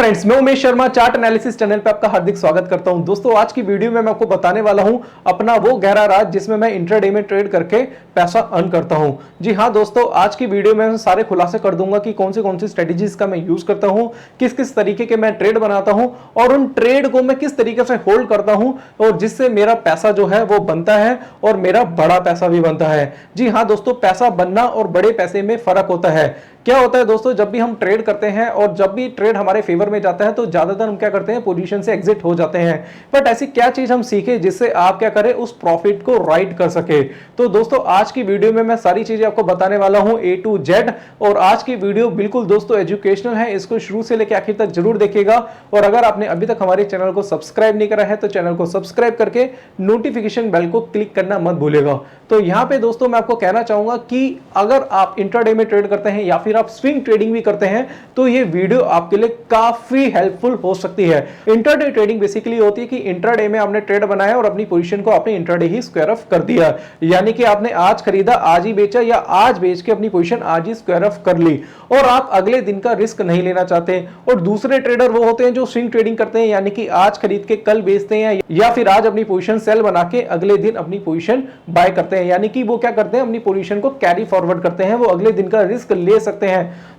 Friends, मैं Umesh Sharma chart analysis channel पे आपका हार्दिक स्वागत करता हूं। दोस्तों, आज की वीडियो में मैं आपको बताने वाला हूं अपना वो गहरा राज जिसमें मैं इंट्राडे में ट्रेड करके पैसा अर्न करता हूं। जी हां दोस्तों, आज की वीडियो में मैं सारे खुलासे कर दूंगा कि कौन सी स्ट्रेटजीज का मैं यूज करता हूं, किस किस तरीके के मैं ट्रेड बनाता हूं और उन ट्रेड को मैं किस तरीके से होल्ड करता हूं और जिससे मेरा पैसा जो है वो बनता है और मेरा बड़ा पैसा भी बनता है। जी हां दोस्तों, पैसा बनना और बड़े पैसे में फर्क होता है। क्या होता है दोस्तों, जब भी हम ट्रेड करते हैं और जब भी ट्रेड हमारे फेवर में जाता है तो ज्यादातर हम क्या करते हैं, पोजीशन से एग्जिट हो जाते हैं। बट ऐसी क्या चीज हम सीखे जिससे आप क्या करें, उस प्रॉफिट को राइट कर सके। तो दोस्तों, आज की वीडियो में मैं सारी चीजें आपको बताने वाला हूं A to Z। और आज की वीडियो बिल्कुल दोस्तों एजुकेशनल है, इसको शुरू से लेकर आखिर तक जरूर देखिएगा। और अगर आपने अभी तक हमारे चैनल को सब्सक्राइब नहीं करा है तो चैनल को सब्सक्राइब करके नोटिफिकेशन बेल को क्लिक करना मत भूलिएगा। तो यहां पे दोस्तों मैं आपको कहना चाहूंगा कि अगर आप इंट्राडे में ट्रेड करते हैं या फिर आप स्विंग ट्रेडिंग भी करते हैं तो ये वीडियो आपके लिए काफी हेल्पफुल हो सकती है। इंट्राडे ट्रेडिंग बेसिकली होती है कि इंट्राडे में आपने ट्रेड बनाया और अपनी पोजीशन को आपने इंट्राडे ही स्क्वायर ऑफ कर दिया, यानी कि आपने आज खरीदा आज ही बेचा या आज बेच के अपनी पोजीशन आज ही स्क्वायर ऑफ कर ली और आप अगले दिन का रिस्क नहीं लेना चाहते। और दूसरे ट्रेडर वो होते हैं जो स्विंग ट्रेडिंग करते हैं, यानी कि आज खरीद के कल बेचते हैं या फिर आज अपनी पोजीशन सेल बना के अगले दिन अपनी पोजीशन बाय करते हैं, यानी कि वो क्या करते हैं, अपनी पोजीशन को कैरी फॉरवर्ड करते हैं, वो अगले दिन का रिस्क ले सकते हैं।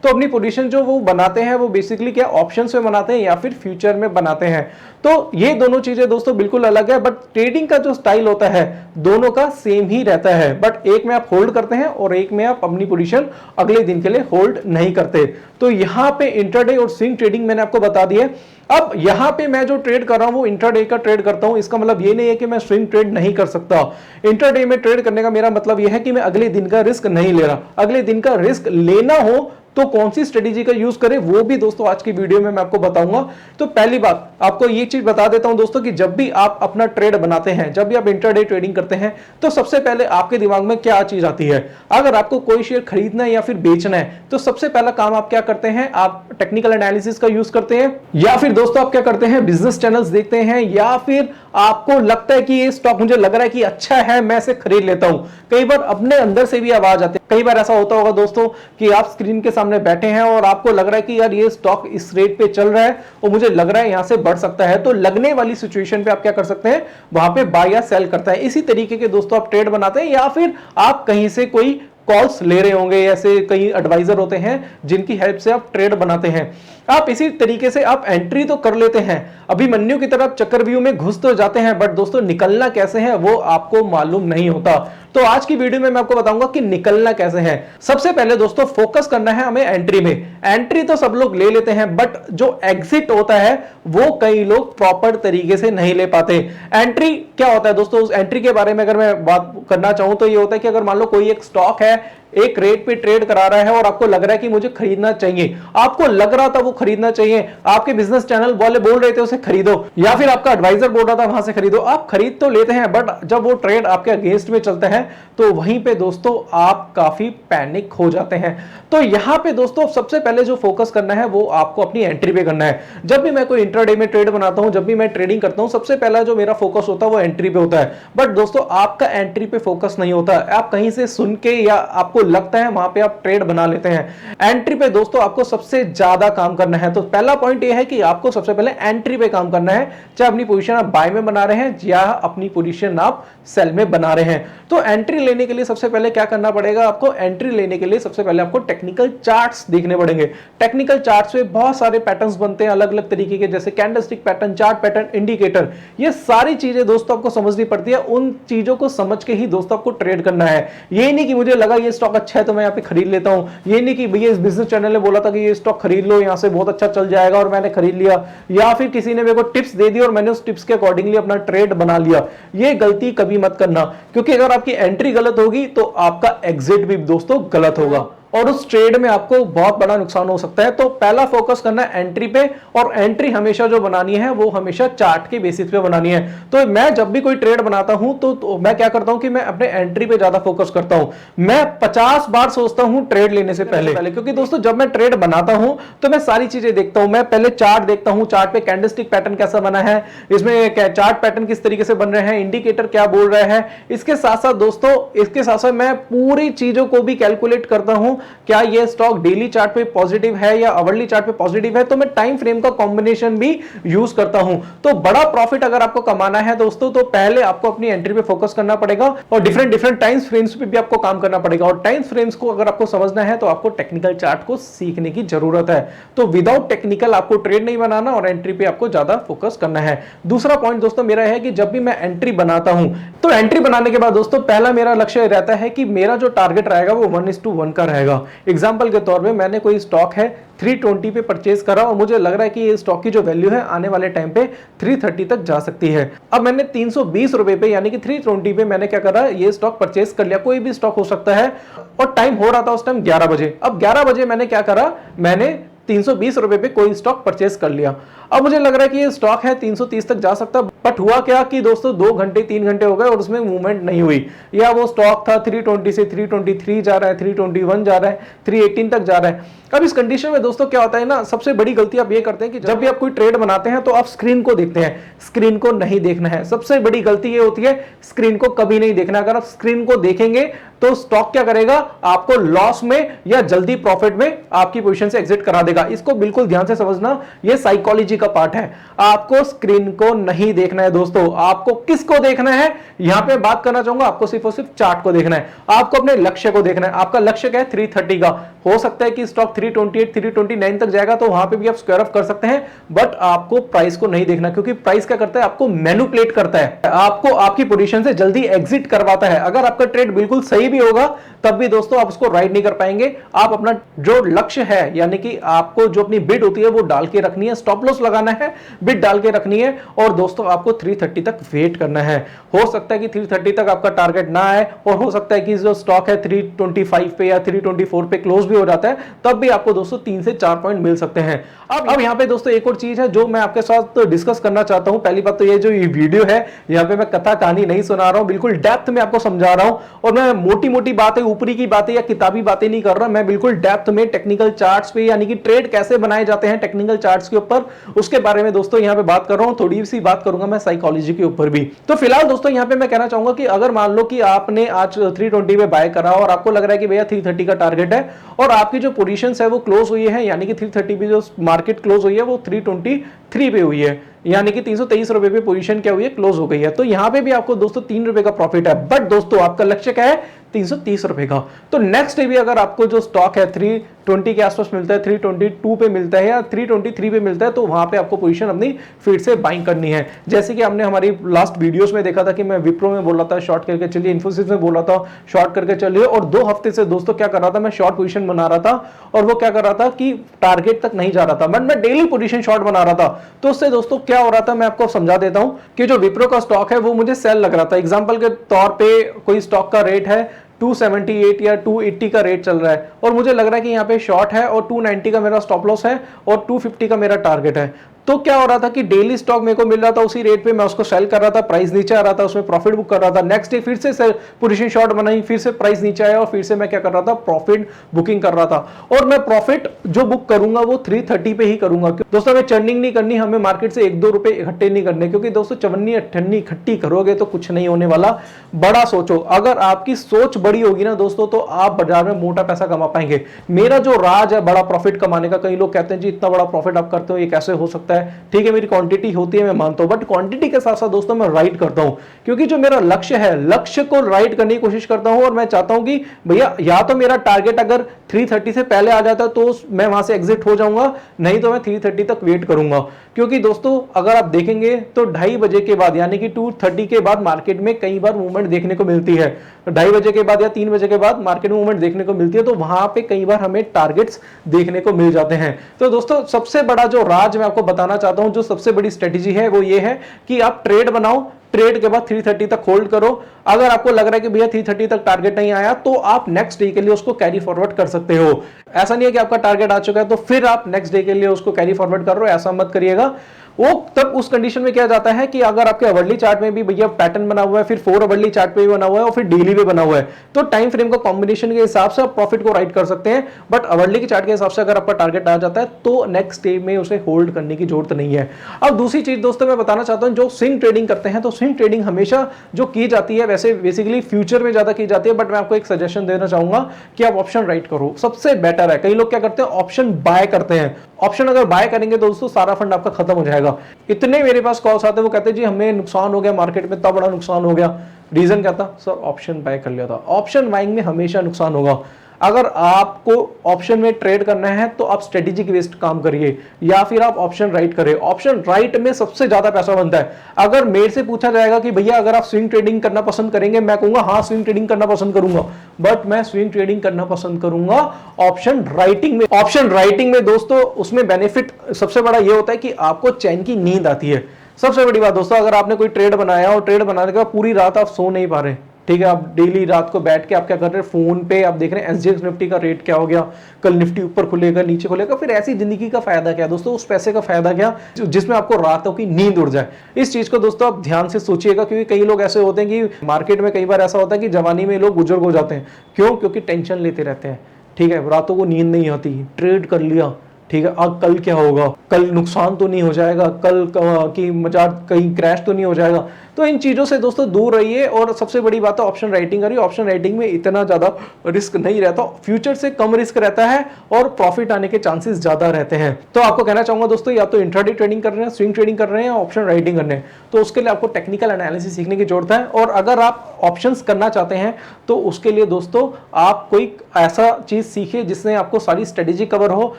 तो अपनी पोजीशन जो वो बनाते हैं वो बेसिकली क्या ऑप्शंस में बनाते हैं या फिर फ्यूचर में बनाते हैं। तो ये दोनों चीजें दोस्तों बिल्कुल अलग है, बट ट्रेडिंग का जो स्टाइल होता है दोनों का सेम ही रहता है। बट एक में आप होल्ड करते हैं और एक में आप अपनी पोजीशन अगले दिन के लिए होल्ड नहीं करते। तो यहां पे इंट्राडे और स्विंग ट्रेडिंग मैंने आपको बता दी है। अब यहां पे मैं जो ट्रेड कर रहा हूं वो इंट्राडे का ट्रेड करता हूं, इसका मतलब ये नहीं है कि मैं स्विंग ट्रेड नहीं कर सकता। इंट्राडे में ट्रेड करने का मेरा मतलब यह है कि मैं अगले दिन का रिस्क नहीं ले रहा। अगले दिन का रिस्क लेना हो तो कौन सी स्ट्रेटेजी का यूज करें वो भी दोस्तों आज की वीडियो में मैं आपको बताऊंगा। तो पहली बात आपको ये चीज बता देता हूं दोस्तों कि जब भी आप अपना ट्रेड बनाते हैं, जब भी आप इंट्राडे ट्रेडिंग करते हैं तो सबसे पहले आपके दिमाग में क्या चीज आती है। अगर आपको कोई शेयर खरीदना है या फिर बेचना है तो सबसे पहला काम आप क्या करते हैं, आप टेक्निकल एनालिसिस का यूज करते हैं या फिर दोस्तों आप क्या करते हैं, बिजनेस चैनल्स देखते हैं या फिर आपको लगता है कि ये स्टॉक मुझे लग रहा है कि अच्छा है, मैं इसे खरीद लेता हूं। कई बार अपने अंदर से भी आवाज आती है। कई बार ऐसा होता होगा दोस्तों कि आप स्क्रीन के सामने बैठे हैं और आपको लग रहा है कि यार ये स्टॉक इस रेट पे चल रहा है और मुझे लग रहा है यहां से बढ़ सकता है। तो लगने वाली सिचुएशन पे आप क्या कर सकते हैं, वहां पे बाय या सेल करता है। इसी तरीके के दोस्तों आप ट्रेड बनाते हैं या फिर आप कहीं से कोई कॉल्स ले रहे होंगे, ऐसे कई एडवाइजर होते हैं जिनकी हेल्प से आप ट्रेड बनाते हैं। आप इसी तरीके से आप एंट्री तो कर लेते हैं, अभिमन्यु की तरफ चक्रव्यूह में घुस तो जाते हैं, बट दोस्तों निकलना कैसे है वो आपको मालूम नहीं होता। तो आज की वीडियो में मैं आपको बताऊंगा कि निकलना कैसे है। सबसे पहले दोस्तों फोकस करना है हमें एंट्री में। एंट्री तो सब लोग ले लेते हैं, बट जो एग्जिट होता है वो कई लोग प्रॉपर तरीके से नहीं ले पाते। एंट्री क्या होता है दोस्तों, उस एंट्री के बारे में अगर मैं बात करना चाहूं तो ये होता है कि अगर मान लो कोई एक स्टॉक है, एक रेट पे ट्रेड करा रहा है और आपको लग रहा है कि मुझे खरीदना चाहिए, आपको लग रहा था वो खरीदना चाहिए, आपके बिजनेस चैनल वाले बोल रहे थे उसे खरीदो या फिर आपका एडवाइजर बोल रहा था वहां से खरीदो, आप खरीद तो लेते हैं, बट जब वो ट्रेड आपके अगेंस्ट में चलता है तो वहीं पे दोस्तों आप काफी पैनिक हो जाते हैं। तो यहां पे दोस्तों सबसे पहले जो फोकस करना है वो आपको अपनी एंट्री पे करना है। जब भी मैं कोई इंट्राडे में ट्रेड बनाता हूं, जब भी मैं ट्रेडिंग करता हूं, सबसे पहला जो मेरा फोकस होता है वो एंट्री पे होता है। बट दोस्तों आपका एंट्री पे फोकस नहीं होता, आप कहीं से सुन के या आपको लगता है वहां पे आप ट्रेड बना लेते हैं। एंट्री पे दोस्तों आपको सबसे ज्यादा काम करना है। तो पहला पॉइंट ये है कि आपको सबसे पहले एंट्री पे काम करना है, चाहे अपनी पोजीशन आप बाय में बना रहे हैं या अपनी पोजीशन आप सेल में बना रहे हैं। तो एंट्री लेने के लिए सबसे पहले क्या करना पड़ेगा आपको, एंट्री लेने के लिए सबसे पहले आपको टेक्निकल चार्ट्स देखने पड़ेंगे। टेक्निकल चार्ट्स में बहुत सारे पैटर्न्स बनते हैं अलग अलग तरीके के, जैसे candlestick pattern, chart pattern, indicator, ये सारी चीजें दोस्तों आपको समझनी पड़ती है। उन चीजों को समझ के ही दोस्तों आपको ट्रेड करना है। ये नहीं कि मुझे लगा ये स्टॉक अच्छा है तो मैं यहाँ पे खरीद लेता हूं, ये नहीं कि भैया इस बिजनेस चैनल ने बोला था कि ये स्टॉक खरीद लो, यहां से बहुत अच्छा चल जाएगा और मैंने खरीद लिया, या फिर किसी ने मेरे को टिप्स दे दी और मैंने उस टिप्स के अकॉर्डिंगली अपना ट्रेड बना लिया। ये गलती कभी मत करना, क्योंकि अगर आपकी एंट्री गलत होगी तो आपका एग्जिट भी दोस्तों गलत होगा और उस ट्रेड में आपको बहुत बड़ा नुकसान हो सकता है। तो पहला फोकस करना है एंट्री पे, और एंट्री हमेशा जो बनानी है वो हमेशा चार्ट के बेसिस पे बनानी है। तो मैं जब भी कोई ट्रेड बनाता हूं तो मैं क्या करता हूं कि मैं अपने एंट्री पे ज्यादा फोकस करता हूं। मैं 50 बार सोचता हूं ट्रेड लेने से पहले, क्योंकि दोस्तों जब मैं ट्रेड बनाता हूं तो मैं सारी चीजें देखता हूं। मैं पहले चार्ट देखता हूं, चार्ट पे कैंडलस्टिक पैटर्न कैसा बना है, इसमें चार्ट पैटर्न किस तरीके से बन रहे हैं, इंडिकेटर क्या बोल रहे हैं। इसके साथ साथ दोस्तों, इसके साथ साथ मैं पूरी चीजों को भी कैलकुलेट करता हूं क्या ये स्टॉक डेली चार्ट पे पॉजिटिव है या आवरली चार्ट पे पॉजिटिव है, तो मैं टाइम फ्रेम का कॉम्बिनेशन भी यूज करता हूं। तो बड़ा प्रॉफिट अगर आपको कमाना है दोस्तों, तो पहले आपको अपनी एंट्री पे फोकस करना पड़ेगा और डिफरेंट टाइम फ्रेम्स पे भी आपको काम करना पड़ेगा। और टाइम फ्रेम्स को अगर आपको समझना है तो आपको टेक्निकल चार्ट को सीखने की जरूरत है। तो विदाउट टेक्निकल आपको ट्रेड नहीं बनाना और एंट्री पे आपको ज्यादा फोकस करना है। दूसरा पॉइंट दोस्तों मेरा है कि जब भी मैं एंट्री बनाता हूं, तो एंट्री बनाने के बाद दोस्तों पहला मेरा लक्ष्य रहता है कि मेरा जो टारगेट रहेगा वो 1:1 का रहेगा। एग्जांपल के तौर पे मैंने कोई स्टॉक है 320 पे परचेज करा और मुझे लग रहा है कि ये स्टॉक की जो वैल्यू है आने वाले टाइम पे 330 तक जा सकती है। अब मैंने 320 रुपए पे यानी कि 320 पे मैंने क्या करा, ये स्टॉक परचेज कर लिया। कोई भी स्टॉक हो सकता है और टाइम हो रहा था उस टाइम 11 बजे। अब 11 बजे मैंने क्या करा, मैंने 320 रुपए पे कोई स्टॉक परचेज कर लिया। अब मुझे लग रहा है कि ये स्टॉक है 330 तक जा सकता, बट हुआ क्या कि दोस्तों 2 घंटे 3 घंटे हो गए और उसमें मूवमेंट नहीं हुई, या वो स्टॉक था 320 से 323 जा रहा है, 321 जा रहा है, 318 तक जा रहा है। अब इस कंडीशन में दोस्तों क्या होता है ना, सबसे बड़ी गलती आप ये करते हैं कि जब भी आप कोई ट्रेड बनाते हैं तो आप स्क्रीन को देखते हैं, स्क्रीन को नहीं देखना है। सबसे बड़ी गलती ये होती है, स्क्रीन को कभी नहीं देखना। अगर आप स्क्रीन को देखेंगे तो स्टॉक क्या करेगा, आपको लॉस में या जल्दी प्रॉफिट में आपकी पोजीशन से एग्जिट करा देगा। इसको बिल्कुल ध्यान से समझना, ये साइकोलॉजी का पार्ट है। आपको स्क्रीन को नहीं देखना है दोस्तों, आपको किसको देखना है, यहां पे बात करना चाहूंगा, आपको सिर्फ और सिर्फ चार्ट को देखना है। आपको अपने लक्ष्य को देखना है। आपका लक्ष्य क्या है, 330 का। हो सकता है कि स्टॉक 328 329 तक जाएगा, तो वहां पे भी आप स्क्वायर ऑफ कर सकते हैं, बट आपको प्राइस को नहीं देखना, क्योंकि प्राइस क्या करता है, आपको मैनिपुलेट करता है, आपको आपकी पोजीशन से जल्दी एग्जिट करवाता है। अगर आपका ट्रेड बिल्कुल सही भी होगा तब भी दोस्तों आप उसको राइड नहीं कर पाएंगे। आप अपना जो लक्ष्य है, यानी कि आपको जो अपनी बिड होती है वो डाल के रखनी है, स्टॉप लॉस लगाना है, बिड डाल के रखनी है, और दोस्तों आपको 330 तक वेट करना है। हो सकता है कि 330 तक आपका टारगेट ना आए, और हो सकता है कि जो स्टॉक है 325 पे या 324 पे क्लोज भी हो जाता है, तब भी आपको दोस्तों 3 से 4 पॉइंट मिल सकते हैं। अब यहाँ पे दोस्तों एक और चीज है जो मैं आपके साथ डिस्कस करना चाहता हूं। पहली बात तो ये जो ये वीडियो है, यहाँ पे मैं कथा कहानी नहीं सुना रहा हूं, बिल्कुल डेप्थ में आपको समझा रहा हूं, और मैं मोटी मोटी बातें, ऊपरी की बातें या किताबी बातें नहीं कर रहा। मैं बिल्कुल डेप्थ में टेक्निकल चार्ट्स पे, यानी कि ट्रेड कैसे बनाए जाते हैं टेक्निकल चार्ट्स के ऊपर, उसके बारे में दोस्तों यहाँ पे बात कर रहा हूं। थोड़ी सी बात करूंगा मैं साइकोलॉजी के ऊपर भी। तो फिलहाल दोस्तों यहाँ पे मैं कहना चाहूंगा कि अगर मान लो कि आपने आज 320 पे बाय करा और आपको लग रहा है कि भैया 330 का टारगेट है, और आपकी जो पोजीशंस है वो क्लोज हुई है, यानी कि 330 पे जो मार्केट क्लोज हुई है वो 323 पे हुई है, यानी कि 323 रुपए पे पोजीशन क्या हुई है, क्लोज हो गई है। तो यहां पे भी आपको दोस्तों 3 रुपए का प्रॉफिट है, बट दोस्तों आपका लक्ष्य क्या है, 330 रुपए का। तो नेक्स्ट डे भी अगर आपको जो स्टॉक है 320 के आसपास मिलता है, 322 पे मिलता है या 323 पे मिलता है, तो वहां पे आपको पोजीशन अपनी फिर से बाइंग करनी है। जैसे कि हमने हमारी लास्ट वीडियोस में देखा था कि मैं विप्रो में बोल रहा था शॉर्ट करके चलिए, इन्फोसिस में बोल रहा था शॉर्ट करके चलिए, और 2 हफ्ते से दोस्तों क्या कर रहा था, मैं शॉर्ट पोजीशन बना रहा था, और वो क्या कर रहा था कि टारगेट तक नहीं जा रहा था, बट मैं डेली पोजीशन शॉर्ट बना रहा था। तो उससे दोस्तों क्या हो रहा था, मैं आपको समझा देता हूं कि जो विप्रो का स्टॉक है वो मुझे सेल लग रहा था। एग्जांपल के तौर पे कोई स्टॉक का रेट है 278 या 280 का रेट चल रहा है, और मुझे लग रहा है कि यहाँ पे शॉर्ट है, और 290 का मेरा स्टॉप लॉस है, और 250 का मेरा टारगेट है। तो क्या हो रहा था कि डेली स्टॉक मेरे को मिल रहा था उसी रेट पे, मैं उसको सेल कर रहा था, प्राइस नीचे आ रहा था, उसमें प्रॉफिट बुक कर रहा था। नेक्स्ट डे फिर से पोजीशन शॉर्ट बनाई, फिर से प्राइस नीचे आया, और फिर से मैं क्या कर रहा था, प्रॉफिट बुकिंग कर रहा था। और मैं प्रॉफिट जो बुक करूंगा वो 330 पे ही करूंगा। दोस्तों हमें चर्निंग नहीं करनी, हमें मार्केट से 1-2 रुपए इकट्ठे नहीं करने, क्योंकि दोस्तों 54-58 इकट्ठी करोगे तो कुछ नहीं होने वाला। बड़ा सोचो, अगर आपकी सोच बड़ी होगी ना दोस्तों, तो आप बाजार में मोटा पैसा कमा पाएंगे। मेरा जो राज है बड़ा प्रॉफिट कमाने का, कई लोग कहते हैं जी इतना बड़ा प्रॉफिट आप करते हो, ये कैसे हो सकता है। ठीक है, मेरी क्वांटिटी होती है, मैं मानता हूं, बट क्वांटिटी के साथ साथ दोस्तों मैं राइड करता हूं, क्योंकि जो मेरा लक्ष्य है, लक्ष्य को राइड करने की कोशिश करता हूं, और मैं चाहता हूं कि भैया या तो मेरा टारगेट अगर 330 से पहले आ जाता है तो मैं वहां से एग्जिट हो जाऊंगा, नहीं तो मैं 330 तक वेट करूंगा। क्योंकि दोस्तों अगर आप देखेंगे तो 2:30 बजे के बाद, यानी कि 2:30 के बाद मार्केट में कई बार मूवमेंट देखने को मिलती है। 2:30 बजे के बाद या 3 बजे के बाद मार्केट मूवमेंट देखने को मिलती है, तो वहां पे कई बार हमें टारगेट्स देखने को मिल जाते हैं। तो दोस्तों सबसे बड़ा जो राज मैं आपको बताना चाहता हूं, जो सबसे बड़ी स्ट्रेटेजी है वो ये है कि आप ट्रेड बनाओ, ट्रेड के बाद 330 तक होल्ड करो। अगर आपको लग रहा है कि भैया 330 तक टारगेट नहीं आया, तो आप नेक्स्ट डे के लिए उसको कैरी फॉरवर्ड कर सकते हो। ऐसा नहीं है कि आपका टारगेट आ चुका है तो फिर आप नेक्स्ट डे के लिए उसको कैरी फॉरवर्ड कर रहे हो, ऐसा मत करिएगा। वो तब उस कंडीशन में क्या जाता है कि अगर आपके अवर्ली चार्ट में भी भैया पैटर्न बना हुआ है, फिर 4 अवर्ली चार्ट पे भी बना हुआ है, और फिर डेली पे बना हुआ है, तो टाइम फ्रेम का कॉम्बिनेशन के हिसाब से आप प्रॉफिट को राइट कर सकते हैं। बट अवर्ली के चार्ट के हिसाब से अगर आपका टारगेट आ जाता है तो नेक्स्ट डे में उसे होल्ड करने की जरूरत नहीं है। अब दूसरी चीज दोस्तों मैं बताना चाहता हूं, जो स्विंग ट्रेडिंग करते हैं, तो स्विंग ट्रेडिंग हमेशा जो की जाती है वैसे बेसिकली फ्यूचर में ज्यादा की जाती है, बट मैं आपको एक सजेशन देना चाहूंगा कि आप ऑप्शन राइट करो, सबसे बेटर है। कई लोग क्या करते हैं, ऑप्शन बाय करते हैं। ऑप्शन अगर बाय करेंगे तो दोस्तों सारा फंड आपका खत्म हो जाएगा। इतने मेरे पास कॉल्स आते हैं, वो कहते हैं जी हमें नुकसान हो गया, मार्केट में इतना बड़ा नुकसान हो गया। रीजन क्या था सर, ऑप्शन बाय कर लिया था। ऑप्शन बाइंग में हमेशा नुकसान होगा। अगर आपको ऑप्शन में ट्रेड करना है तो आप स्ट्रेटेजिक बेस्ड काम करिए, या फिर आप ऑप्शन राइट करें। ऑप्शन राइट में सबसे ज्यादा पैसा बनता है। अगर मेरे से पूछा जाएगा कि भैया अगर आप स्विंग ट्रेडिंग करना पसंद करेंगे, मैं कहूंगा हाँ स्विंग ट्रेडिंग करना पसंद करूंगा, बट मैं स्विंग ट्रेडिंग करना पसंद करूंगा ऑप्शन राइटिंग में। ऑप्शन राइटिंग में दोस्तों उसमें बेनिफिट सबसे बड़ा ये होता है कि आपको चैन की नींद आती है। सबसे बड़ी बात दोस्तों, अगर आपने कोई ट्रेड बनाया और ट्रेड बनाने के बाद पूरी रात आप सो नहीं पा रहे, ठीक है, आप डेली रात को बैठ के आप क्या कर रहे हैं, फोन पे आप देख रहे हैं एसजीएक्स निफ्टी का रेट क्या हो गया, कल निफ्टी ऊपर खुलेगा नीचे खुलेगा, फिर ऐसी जिंदगी का फायदा क्या दोस्तों, उस पैसे का फायदा क्या जिसमें आपको रातों की नींद उड़ जाए। इस चीज को दोस्तों आप ध्यान से सोचिएगा, क्योंकि कई लोग ऐसे होते हैं कि मार्केट में कई बार ऐसा होता है कि जवानी में लोग बुजुर्ग हो जाते हैं। क्यों? क्योंकि टेंशन लेते रहते हैं, ठीक है, रातों को नींद नहीं आती, ट्रेड कर लिया, ठीक है, अब कल क्या होगा, कल नुकसान तो नहीं हो जाएगा, कल की बाजार कहीं क्रैश तो नहीं हो जाएगा। तो इन चीजों से दोस्तों दूर रहिए। और सबसे बड़ी बात है ऑप्शन राइटिंग करिए। ऑप्शन राइटिंग में इतना ज्यादा रिस्क नहीं रहता, फ्यूचर से कम रिस्क रहता है और प्रॉफिट आने के चांसेस ज्यादा रहते हैं। तो आपको कहना चाहूंगा दोस्तों, या तो इंट्राडे ट्रेडिंग कर रहे हैं, स्विंग ट्रेडिंग कर रहे हैं, ऑप्शन राइटिंग करने हैं, तो उसके लिए आपको टेक्निकल एनालिसिस सीखने की जरूरत है। और अगर आप ऑप्शंस करना चाहते हैं तो उसके लिए दोस्तों आप कोई ऐसा चीज सीखिए जिसमें आपको सारी स्ट्रेटेजी कवर हो,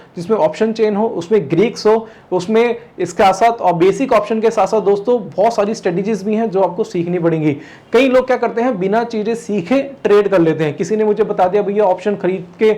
जिसमें ऑप्शन चेन हो, उसमें ग्रीक्स हो, उसमें इसके साथ और बेसिक ऑप्शन के साथ साथ दोस्तों बहुत सारी स्ट्रेटेजीज भी हैं जो आपको सीखनी पड़ेंगी। कई लोग क्या करते हैं, बिना चीजें सीखे ट्रेड कर लेते हैं। किसी ने मुझे बता दिया भैया ऑप्शन खरीद के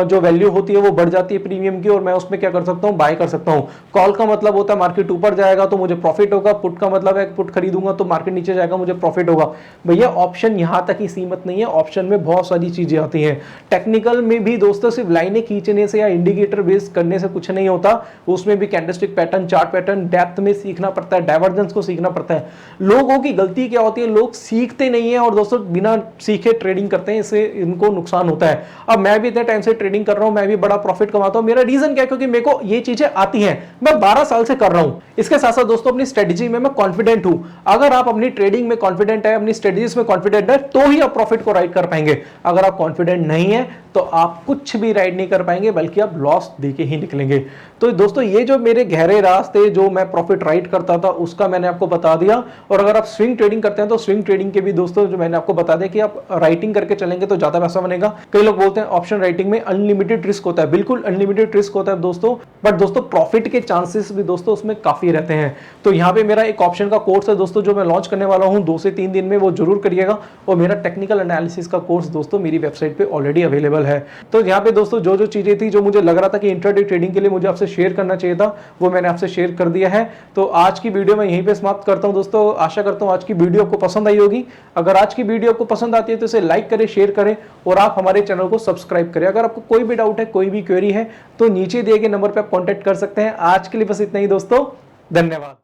जो वैल्यू होती है वो बढ़ जाती है प्रीमियम की, और मैं उसमें क्या कर सकता हूं, बाय कर सकता हूं। कॉल का मतलब होता है मार्केट ऊपर जाएगा तो मुझे प्रॉफिट होगा, पुट का मतलब है पुट खरीदूंगा तो मार्केट नीचे जाएगा मुझे प्रॉफिट होगा। भैया ऑप्शन यहां तक ही सीमित नहीं है, ऑप्शन में बहुत सारी चीजें आती हैं। टेक्निकल में भी दोस्तों सिर्फ लाइनें खींचने से या इंडिकेटर बेस करने से कुछ नहीं होता, उसमें भी candlestick pattern, chart pattern, depth में सीखना पड़ता है, डाइवर्जेंस को सीखना पड़ता है। लोगों की गलती क्या होती है, लोग सीखते नहीं है और दोस्तों बिना सीखे ट्रेडिंग करते हैं, इससे इनको नुकसान होता है। अब मैं भी इतने टाइम से ट्रेडिंग कर रहा हूं, मैं भी बड़ा प्रॉफिट कमाता हूं। मेरा रीजन क्या है, क्योंकि मेरे को ये चीजें आती हैं, मैं 12 साल से कर रहा हूं। इसके साथ साथ दोस्तों अपनी स्ट्रेटेजी में मैं कॉन्फिडेंट हूं। अगर आप अपनी ट्रेडिंग में कॉन्फिडेंट है, अपनी स्ट्रेटेजीज में कॉन्फिडेंट है, तो ही आप प्रॉफिट को राइट कर पाएंगे। अगर आप कॉन्फिडेंट नहीं है तो आप कुछ भी राइट नहीं कर पाएंगे, बल्कि आप लॉस देके ही निकलेंगे। तो दोस्तों ये जो मेरे गहरे रास्ते जो मैं प्रॉफिट राइट करता था उसका मैंने आपको बता दिया। और अगर आप स्विंग ट्रेडिंग करते हैं तो स्विंग ट्रेडिंग के भी दोस्तों जो मैंने आपको बता दिया कि आप राइटिंग करके चलेंगे तो ज्यादा पैसा बनेगा। कई लोग बोलते हैं ऑप्शन राइटिंग में अनलिमिटेड रिस्क होता है, बिल्कुल अनलिमिटेड रिस्क होता है दोस्तों, बट दोस्तों प्रॉफिट के चांसेस भी दोस्तों उसमें काफी रहते हैं। तो यहाँ पे मेरा एक ऑप्शन का कोर्स है दोस्तों जो मैं लॉन्च करने वाला हूँ 2 से 3 दिन में, वो जरूर करिएगा। और मेरा टेक्निकल एनालिसिस का कोर्स दोस्तों मेरी वेबसाइट पे ऑलरेडी अवेलेबल है। तो यहाँ पे दोस्तों जो जो चीजें थी जो मुझे लग रहा था कि इंट्राडे ट्रेडिंग के लिए मुझे आपसे शेयर करना चाहिए था, वो मैंने आपसे शेयर कर दिया है। तो आज की वीडियो मैं यहीं पे समाप्त करता हूं दोस्तों। आशा करता हूं आज की वीडियो आपको पसंद आई होगी। अगर आज की वीडियो आपको पसंद आती है तो इसे लाइक करें, शेयर करें और आप हमारे चैनल को सब्सक्राइब करें। अगर आपको कोई भी डाउट है, कोई भी क्वेरी है तो नीचे दिए गए नंबर पर आप कॉन्टैक्ट कर सकते हैं। आज के लिए बस इतना ही दोस्तों, धन्यवाद।